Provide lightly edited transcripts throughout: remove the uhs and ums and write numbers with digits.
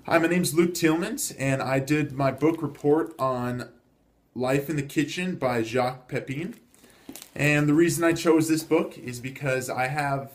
Hi, my name's Luke Tillmans, and I did my book report on Life in the Kitchen by Jacques Pepin. And the reason I chose this book is because I have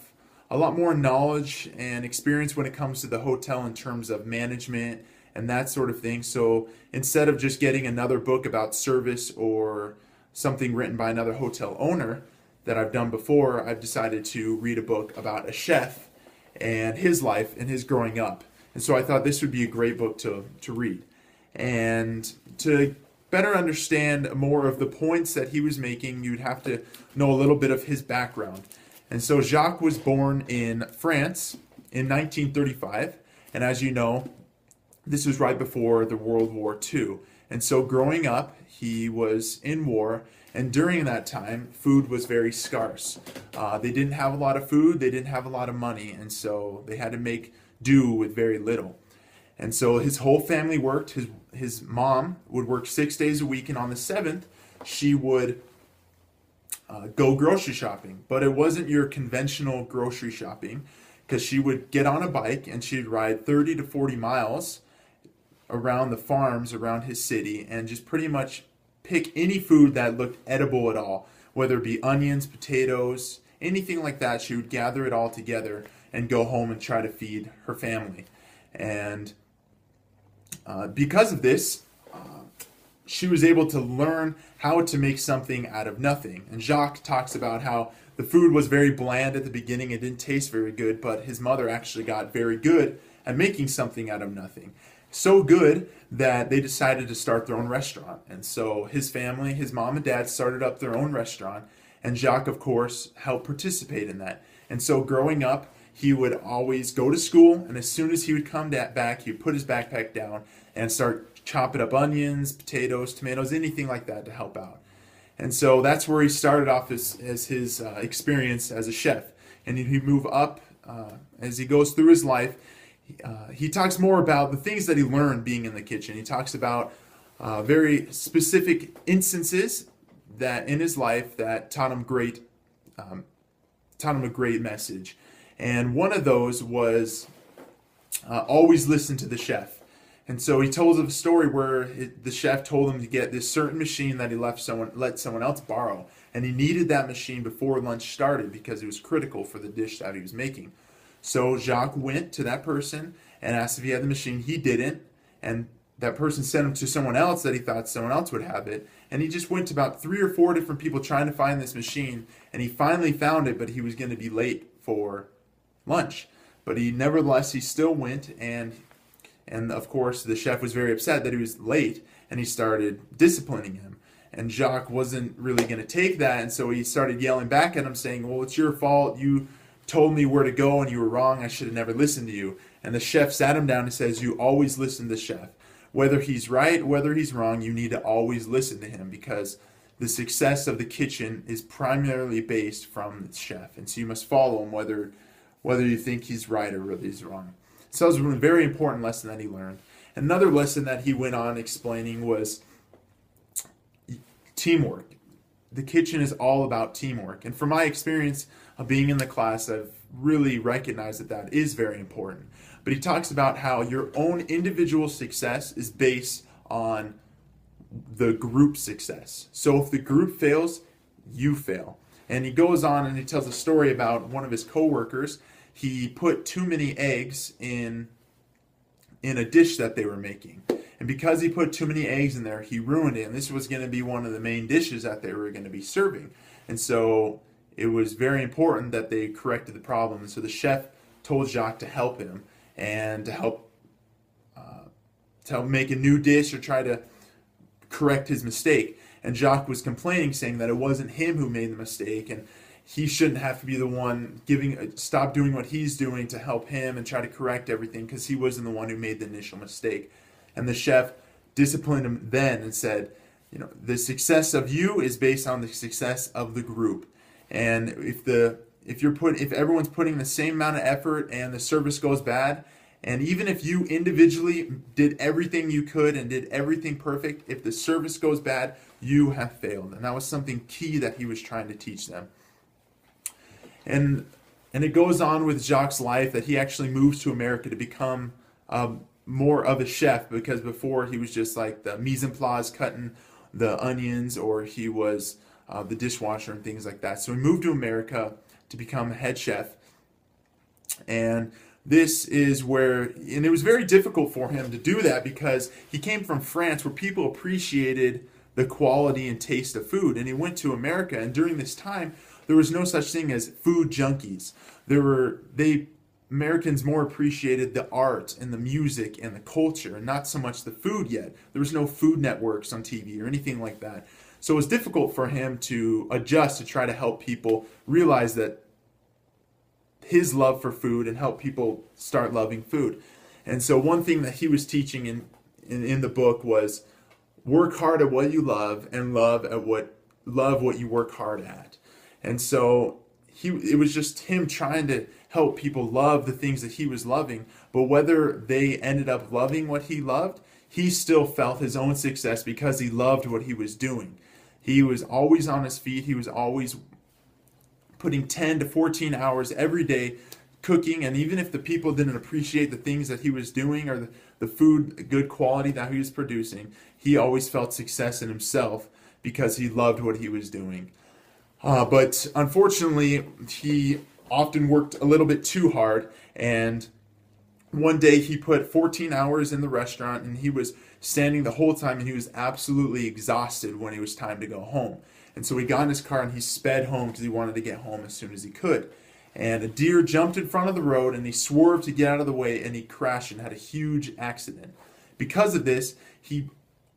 a lot more knowledge and experience when it comes to the hotel in terms of management and that sort of thing. So instead of just getting another book about service or something written by another hotel owner that I've done before, I've decided to read a book about a chef and his life and his growing up. And so I thought this would be a great book to read. And to better understand more of the points that he was making, you'd have to know a little bit of his background. And so Jacques was born in France in 1935. And as you know, this was right before the World War II. And so growing up, he was in war. And during that time, food was very scarce. They didn't have a lot of food, they didn't have a lot of money. And so they had to make do with very little. And so his whole family worked. His mom would work 6 days a week, and on the seventh, she would go grocery shopping. But it wasn't your conventional grocery shopping, because she would get on a bike and she'd ride 30 to 40 miles around the farms around his city and just pretty much pick any food that looked edible at all, whether it be onions, potatoes, anything like that. She would gather it all together and go home and try to feed her family. And because of this, she was able to learn how to make something out of nothing. And Jacques talks about how the food was very bland at the beginning, it didn't taste very good, but his mother actually got very good at making something out of nothing. So good that they decided to start their own restaurant. And so his family, his mom and dad, started up their own restaurant, and Jacques, of course, helped participate in that. And so growing up, he would always go to school, and as soon as he would come back, he would put his backpack down and start chopping up onions, potatoes, tomatoes, anything like that to help out. And so that's where he started off as his experience as a chef. And he move up as he goes through his life. He talks more about the things that he learned being in the kitchen. He talks about very specific instances that in his life that taught him a great message. And one of those was always listen to the chef. And so he told of a story where the chef told him to get this certain machine that he let someone else borrow. And he needed that machine before lunch started because it was critical for the dish that he was making. So Jacques went to that person and asked if he had the machine. He didn't. And that person sent him to someone else that he thought someone else would have it. And he just went to about 3 or 4 different people trying to find this machine. And he finally found it, but he was going to be late for lunch. But he still went, and of course the chef was very upset that he was late, and he started disciplining him. And Jacques wasn't really going to take that, and so he started yelling back at him, saying, "Well, it's your fault. You told me where to go, and you were wrong. I should have never listened to you." And the chef sat him down and says, "You always listen to the chef. Whether he's right, whether he's wrong, you need to always listen to him, because the success of the kitchen is primarily based from the chef. And so you must follow him whether you think he's right or whether he's wrong." So that was a very important lesson that he learned. Another lesson that he went on explaining was teamwork. The kitchen is all about teamwork. And from my experience of being in the class, I've really recognized that is very important. But he talks about how your own individual success is based on the group success. So if the group fails, you fail. And he goes on and he tells a story about one of his coworkers. He put too many eggs in a dish that they were making. And because he put too many eggs in there, he ruined it. And this was going to be one of the main dishes that they were going to be serving. And so it was very important that they corrected the problem. And so the chef told Jacques to help him and to help make a new dish or try to correct his mistake. And Jacques was complaining, saying that it wasn't him who made the mistake, and he shouldn't have to be the one stop doing what he's doing to help him and try to correct everything, because he wasn't the one who made the initial mistake. And the chef disciplined him then and said, the success of you is based on the success of the group. And if everyone's putting the same amount of effort and the service goes bad, and even if you individually did everything you could and did everything perfect, if the service goes bad, you have failed. And that was something key that he was trying to teach them. And it goes on with Jacques' life that he actually moves to America to become more of a chef, because before he was just like the mise en place cutting the onions, or he was the dishwasher and things like that. So he moved to America to become a head chef. And this is where, and it was very difficult for him to do that because he came from France where people appreciated the quality and taste of food. And he went to America, and during this time, there was no such thing as food junkies. Americans more appreciated the art and the music and the culture, and not so much the food yet. There was no food networks on TV or anything like that. So it was difficult for him to adjust to try to help people realize that his love for food and help people start loving food. And so one thing that he was teaching in the book was work hard at what you love and love what you work hard at. And so it was just him trying to help people love the things that he was loving, but whether they ended up loving what he loved, he still felt his own success because he loved what he was doing. He was always on his feet. He was always putting 10 to 14 hours every day cooking, and even if the people didn't appreciate the things that he was doing or the food, good quality that he was producing, he always felt success in himself because he loved what he was doing. But unfortunately, he often worked a little bit too hard, and one day he put 14 hours in the restaurant, and he was standing the whole time, and he was absolutely exhausted when it was time to go home. And so he got in his car and he sped home because he wanted to get home as soon as he could. And a deer jumped in front of the road, and he swerved to get out of the way, and he crashed and had a huge accident. Because of this, he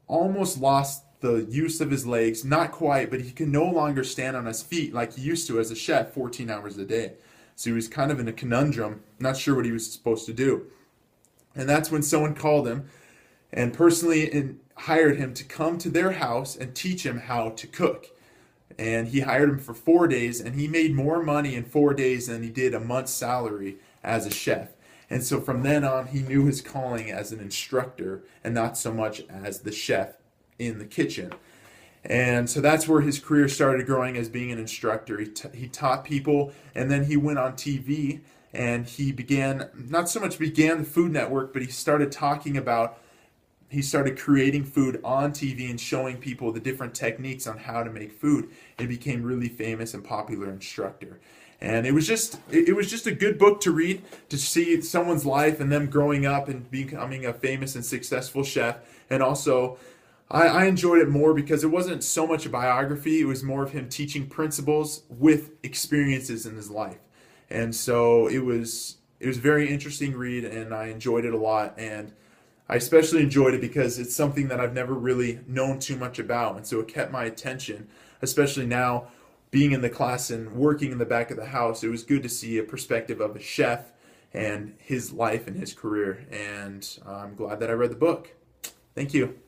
almost lost the use of his legs, not quite, but he can no longer stand on his feet like he used to as a chef 14 hours a day. So he was kind of in a conundrum, not sure what he was supposed to do. And that's when someone called him and personally hired him to come to their house and teach him how to cook. And he hired him for 4 days, and he made more money in 4 days than he did a month's salary as a chef. And so from then on, he knew his calling as an instructor and not so much as the chef in the kitchen. And so that's where his career started growing, as being an instructor. He taught people, and then he went on TV, and he not so much began the Food Network, but he started creating food on TV and showing people the different techniques on how to make food. He became really famous and popular instructor. And it was just a good book to read, to see someone's life and them growing up and becoming a famous and successful chef. And also, I enjoyed it more because it wasn't so much a biography. It was more of him teaching principles with experiences in his life. And so it was a very interesting read, and I enjoyed it a lot. And I especially enjoyed it because it's something that I've never really known too much about, and so it kept my attention, especially now being in the class and working in the back of the house. It was good to see a perspective of a chef and his life and his career, and I'm glad that I read the book. Thank you.